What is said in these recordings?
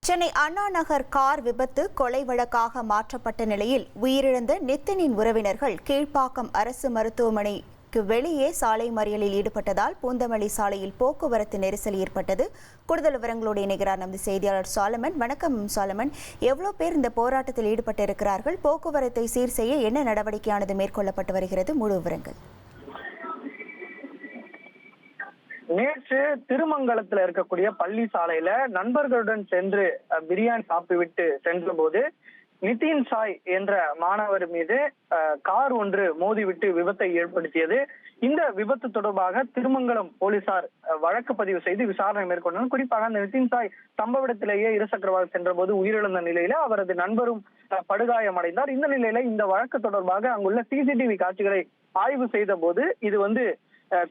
Chennai Anna Nagar car விபத்து கொலை வழக்காக மாற்றப்பட்ட நிலையில் உயிரிழந்த நித்தினின் உறவினர்கள் கீழ்ப்பாக்கம் அரசு மருத்துவமனைக்கு வெளியே சாலை மறியலில் ஈடுபட்டதால் பூந்தமல்லி சாலையில் போக்குவரத்து நெரிசல் ஏற்பட்டது. கூடுதல் விவரங்களோடு இணைகிறார் நமது செய்தியாளர் சாலமன். வணக்கம் சாலமன். எவ்வளவு பேர் இந்த போராட்டத்தில் ஈடுபட்டு இருக்கிறார்கள்? போக்குவரத்தை சீர் செய்ய என்ன நடவடிக்கையானது மேற்கொள்ளப்பட்டு வருகிறது? முழு விவரங்கள். நேற்று திருமங்கலத்துல இருக்கக்கூடிய பள்ளி சாலையில நண்பர்களுடன் சென்று பிரியாணி சாப்பிட்டுவிட்டு சென்ற போது நிதின் சாய் என்ற மாணவர் மீது கார் ஒன்று மோதிவிட்டு விபத்தை ஏற்படுத்தியது. இந்த விபத்து தொடர்பாக திருமங்கலம் போலீசார் வழக்கு பதிவு செய்து விசாரணை மேற்கொண்டனர். குறிப்பாக அந்த நிதின் சாய் சம்பவ இடத்திலேயே இருசக்கர வாகனம் சென்ற போது உயிரிழந்த நிலையில அவரது நண்பரும் படுகாயமடைந்தார். இந்த நிலையில இந்த வழக்கு தொடர்பாக அங்குள்ள சிசிடிவி காட்சிகளை ஆய்வு செய்த போது இது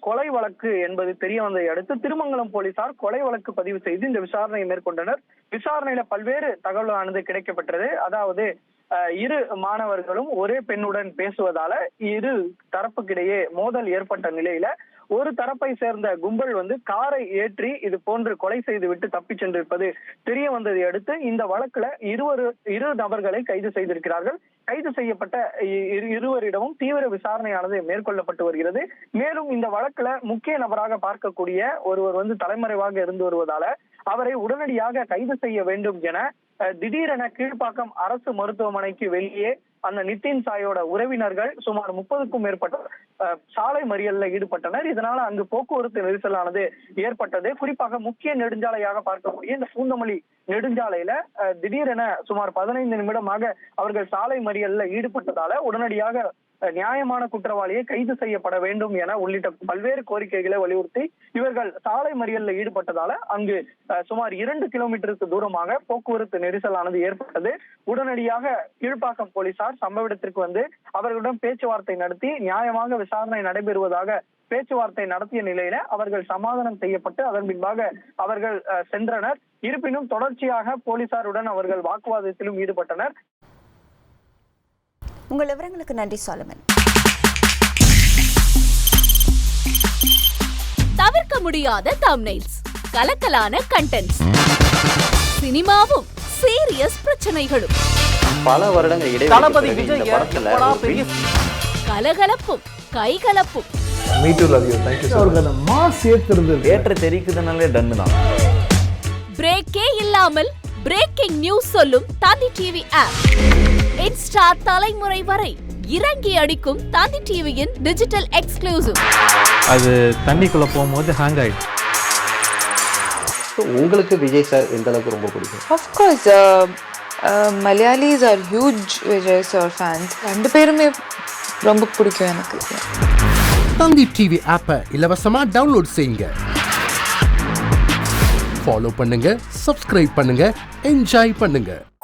கொலை வழக்கு என்பது தெரிய வந்ததை அடுத்து திருமங்கலம் போலீசார் கொலை வழக்கு பதிவு செய்து இந்த விசாரணையை மேற்கொண்டனர். விசாரணையில பல்வேறு தகவலானது கிடைக்கப்பட்டது. அதாவது இரு மாணவர்களும் ஒரே பெண்ணுடன் பேசுவதால இரு தரப்புக்கிடையே மோதல் ஏற்பட்ட நிலையில ஒரு தரப்பை சேர்ந்த கும்பல் காரை ஏற்றி இது போன்று கொலை செய்து விட்டு தப்பி சென்றிருப்பது தெரிய வந்ததை அடுத்து இந்த வழக்குல இரு நபர்களை கைது செய்திருக்கிறார்கள். கைது செய்யப்பட்ட இருவரிடமும் தீவிர விசாரணையானது மேற்கொள்ளப்பட்டு வருகிறது. மேலும் இந்த வழக்குல முக்கிய நபராக பார்க்கக்கூடிய ஒருவர் தலைமறைவாக இருந்து வருவதால அவரை உடனடியாக கைது செய்ய வேண்டும் என திடீரென கீழ்ப்பாக்கம் அரசு மருத்துவமனைக்கு வெளியே அந்த நிதின் சாயோட உறவினர்கள் சுமார் 30க்கும் மேற்பட்ட சாலை மறியல்ல ஈடுபட்டனர். இதனால அங்கு போக்குவரத்து நெரிசலானது ஏற்பட்டது. குறிப்பாக முக்கிய நெடுஞ்சாலையாக பார்க்கக்கூடிய இந்த பூந்தமல்லி நெடுஞ்சாலையில திடீரென சுமார் 15 நிமிடமாக அவர்கள் சாலை மறியல்ல ஈடுபட்டதால உடனடியாக நியாயமான குற்றவாளியை கைது செய்யப்பட வேண்டும் என உள்ளிட்ட பல்வேறு கோரிக்கைகளை வலியுறுத்தி இவர்கள் சாலை மறியல்ல ஈடுபட்டதால அங்கு சுமார் 2 கிலோமீட்டருக்கு தூரமாக போக்குவரத்து நெரிசலானது ஏற்பட்டது. உடனடியாக கீழ்ப்பாக்கம் போலீசார் சம்பவ இடத்திற்கு அவர்களிடம் பேச்சுவார்த்தை நடத்தி நியாயமாக விசாரணை நடைபெறுவதாக பேச்சுவார்த்தை நடத்திய நிலையில அவர்கள் சமாதானம் செய்யப்பட்டு அதன் பின்பாக அவர்கள் சென்றனர். இருப்பினும் தொடர்ச்சியாக போலீசாருடன் அவர்கள் வாக்குவாதத்திலும் ஈடுபட்டனர். உங்கள் விவரங்களுக்கு நன்றி சாலமன். தவிர்க்க முடியாத தம்ப்நெயில்ஸ், கலக்கலான கண்டென்ட்ஸ், சினிமாவும் சீரியஸ் பிரச்சனைகளும், பல வருடங்கள் இடைவெளி கலகலப்பும் கைகலப்பும், ஏற்ற தெரிக்குதுனாலே டன்னு தான். பிரேக்கே இல்லாமல் பிரேக்கிங் நியூஸ் சொல்லும் தந்தி டிவி ஆப். இன்ஸ்டா தலைமுறை வரை இறங்கி அடிக்கும் தந்தி டிவியின் டிஜிட்டல் எக்ஸ்க்ளூசிவ். அது தண்ணிக்குள்ள போகும்போது ஹேங் ஆயிடுச்சு. உங்களுக்கு விஜய் சார் எந்த அளவுக்கு ரொம்ப பிடிக்கும்? Of course, Malayalis are huge Vijay sir fans. ரெண்டு பேருமே ரொம்ப பிடிக்கும் எனக்கு. தந்தி டிவி ஆப்பை இலவசமா டவுன்லோட் செய்யுங்க. ஃபாலோ பண்ணுங்க, சப்ஸ்கிரைப் பண்ணுங்க, என்ஜாய் பண்ணுங்க.